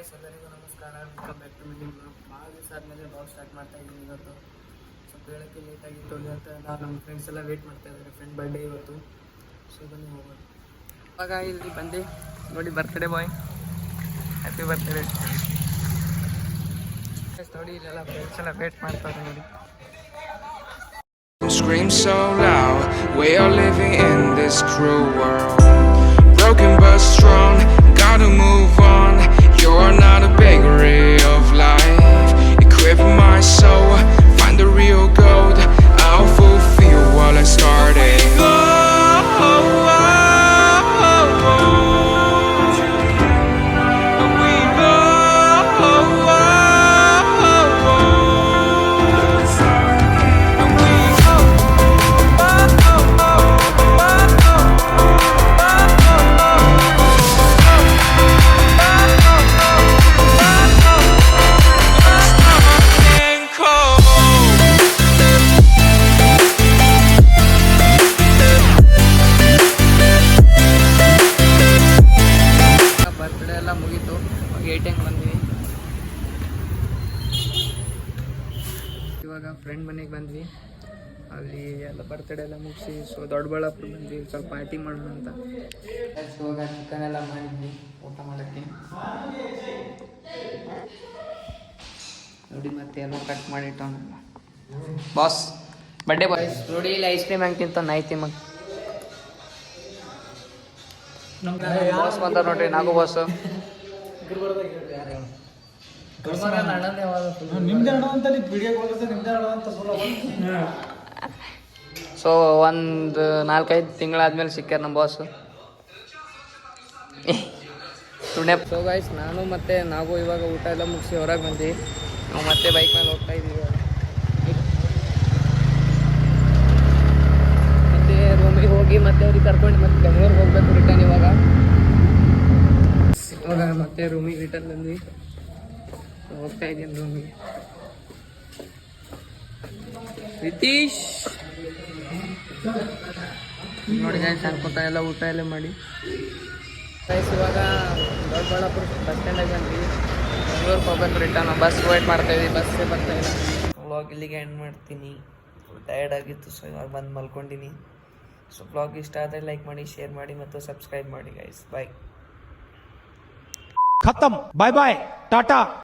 Guys ಎಲ್ಲರಿಗೂ ನಮಸ್ಕಾರ. Welcome back to video. ಭಾಳ ದಿವಸ ಆದಮೇಲೆ ಬ್ಲಾಗ್ ಸ್ಟಾರ್ಟ್ ಮಾಡ್ತಾ ಇದ್ದೀನಿ. ಇವತ್ತು ಸ್ವಲ್ಪ ಹೇಳೋಕ್ಕೆ ಲೇಟ್ ಆಗಿತ್ತು ಅಂತ ನಮ್ಮ ಫ್ರೆಂಡ್ಸ್ ಎಲ್ಲ ವೇಟ್ ಮಾಡ್ತಾ ಇದ್ದಾರೆ. ಫ್ರೆಂಡ್ ಬರ್ಡೇ ಇವತ್ತು, ಸೊ ಬನ್ನಿ ಹೋಗೋದು. ಇವಾಗ ಇಲ್ಲಿ ಬಂದು ನೋಡಿ, ಬರ್ತ್ಡೇ ಬಾಯ್, ಹ್ಯಾಪಿ ಬರ್ತ್ಡೇ. ನೋಡಿ ಇಲ್ಲೆಲ್ಲ ಫ್ರೆಂಡ್ಸ್ ಎಲ್ಲ ವೇಟ್ ಮಾಡ್ತಾರೆ ನೋಡಿ. Scream so loud, we are living in this cruel world. Broken but strong, gotta move on. You're not a bakery of life. Equip my soul, find the real gold. I'll fulfill what I started. Birthday ಎಲ್ಲ ಮುಗೀತು, getting ಬಂದ್ವಿ. ಇವಾಗ friend ಮನೆಗೆ ಬಂದ್ವಿ. ಅಲ್ಲಿ ಎಲ್ಲ birthday ಎಲ್ಲ ಮುಗಿಸಿ ಸೊ ದೊಡ್ಡಬಳ್ಳಾಪುರ ಬಂದ್ವಿ, ಸ್ವಲ್ಪ ಪಾರ್ಟಿ ಮಾಡೋಣ ಅಂತ. ಇವಾಗ ಚಿಕನ್ ಎಲ್ಲ ಮಾಡಿದ್ವಿ ಊಟ ಮಾಡೋಕ್ಕೆ ನೋಡಿ. ಮತ್ತೆ ಎಲ್ಲ ಕಟ್ ಮಾಡಿಟ್ಟವನಲ್ಲ ಬಾಸ್, ಬರ್ಡೇ ಬಾಯ್ಸ್ ನೋಡಿ. ಇಲ್ಲಿ ಐಸ್ ಕ್ರೀಮ್ ಹೆಂಗೆ ತಿಂತ ನಾಯ್ತಿ ಮಗ. ಬಾಸ್ ಬಂದ ನೋಡ್ರಿ, ನಾಗು ಬಾಸ್. ಸೊ ಒಂದು 4-5 ತಿಂಗಳಾದ್ಮೇಲೆ ಸಿಕ್ಕ್ಯಾರ ನಮ್ಮ ಬಾಸು. ಸೊ ಗೈಸ್, ನಾನು ಮತ್ತು ನಾವು ಇವಾಗ ಊಟ ಎಲ್ಲ ಮುಗಿಸಿ ಹೊರಗೆ ಬಂದ್ವಿ. ನಾವು ಮತ್ತೆ ಬೈಕ್ ಮೇಲೆ ಹೋಗ್ತಾ ಇದ್ದೀವಿ. ಮತ್ತೆ ರೂಮಿಗೆ ಹೋಗಿ ಮತ್ತೆ ಅವ್ರಿಗೆ ಕರ್ಕೊಂಡು ಮತ್ತೆ ಬೆಂಗಳೂರಿಗೆ ಹೋಗ್ಬೇಕು ರಿಟರ್ನ್. ಇವಾಗ ಮತ್ತೆ ರೂಮಿಗೆ ರಿಟರ್ನ್ ಬಂದ್ವಿ, ಹೋಗ್ತಾ ಇದ್ದೀನಿ ರೂಮಿಗೆ. ರಿತೀಶ್ ನೋಡಿ ಗೈಸ್, ಅನ್ಕೊತ ಎಲ್ಲ ಊಟ ಎಲ್ಲ ಮಾಡಿ ಗೈಸ್. ಇವಾಗ ದೊಡ್ಡಬಳ್ಳಾಪುರ ಬಸ್ ಸ್ಟ್ಯಾಂಡಾಗಿ ಬಂದ್ವಿ. ಬೆಂಗಳೂರಿಗೆ ಹೋಗ್ಬೇಕು ರಿಟರ್ನ್. ಬಸ್ ವೇಟ್ ಮಾಡ್ತಾ ಇದ್ದೀವಿ, ಬಸ್ಸೇ ಬರ್ತಾ ಇಲ್ಲ. ವ್ಲಾಗ್ ಇಲ್ಲಿಗೆ ಎಂಡ್ ಮಾಡ್ತೀನಿ. ಟಯರ್ಡ್ ಆಗಿತ್ತು, ಸೊ ಇವಾಗ ಬಂದು ಮಲ್ಕೊಂಡಿನಿ. ಸೊ ವ್ಲಾಗ್ ಇಷ್ಟ ಆದರೆ ಲೈಕ್ ಮಾಡಿ, ಶೇರ್ ಮಾಡಿ ಮತ್ತು ಸಬ್ಸ್ಕ್ರೈಬ್ ಮಾಡಿ ಗೈಸ್. ಬಾಯ್. खत्म, बाय बाय, टाटा.